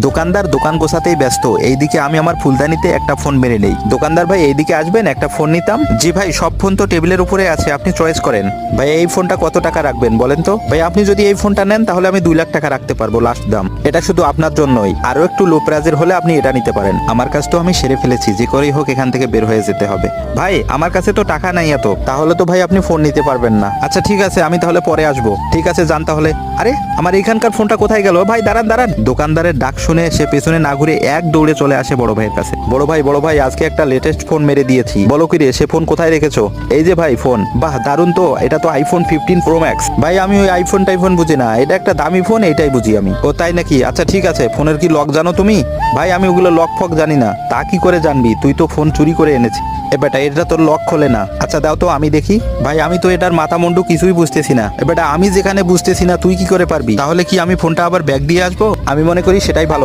দোকানদার দোকান গোছাতেই ব্যস্ত, এইদিকে আমি আমার ফুলদানিতে একটা ফোন মেরে নেই। দোকানদার ভাই এইদিকে আসবেন, একটা ফোন নিতাম। জি ভাই, সব ফোন তো টেবিলের উপরে আছে, আপনি চয়েস করেন। ভাই এই ফোনটা কত টাকা রাখবেন বলেন তো? ভাই আপনি যদি এই ফোনটা নেন তাহলে আমি 2 লাখ টাকা রাখতে পারবো লাস্ট দাম। এটা শুধু আপনার জন্যই, আরো একটু লো প্রাইজের হলে আপনি এটা নিতে পারেন। আমার কাজ তো আমি সেরে ফেলেছি, যে করেই হোক এখান থেকে বের হয়ে যেতে হবে। ভাই আমার কাছে তো টাকা নাই এত, তাহলে তো ভাই আপনি ফোন নিতে পারবেন না। আচ্ছা ঠিক আছে, আমি তাহলে পরে আসবো। ঠিক আছে যান তাহলে। আরে আমার এখানকার ফোনটা কোথায় গেল? ভাই দাঁড়ান দাঁড়ান। দোকানদারের ডাক শুনে সে পেছনে না ঘুরে এক দৌড়ে চলে আসে বড় ভাইয়ের কাছে। বড় ভাই আজকে একটা লেটেস্ট ফোন মেরে দিয়েছি। বলো কি রে, সে ফোন কোথায় রেখেছো? এই যে ভাই ফোন। বাহ দারুন তো, এটা তো আইফোন 15 প্রো ম্যাক্স। ভাই আমি ওই আইফোন টাইফোন বুঝি না, এটা একটা দামি ফোন, এইটাই বুঝি আমি। ও তাই নাকি? আচ্ছা ঠিক আছে, ফোনের কি লক জানো তুমি? ভাই আমি ওগুলো লক ফক জানি না। তা কি করে জানবি? তুই তো ফোন চুরি করে এনেছিস। বেটা এটা তোর লক খোলে না। আচ্ছা দাও তো আমি দেখি। ভাই আমি তো এটার মাথা মুন্ডু কিছুই বুঝতেছি না। বেটা আমি যেখানে বুঝতেছি না তুই কি করে পারবি? তাহলে কি আমি ফোনটা আবার ব্যাগ দিয়ে আসবো? আমি মনে করি সেটাই ভালো।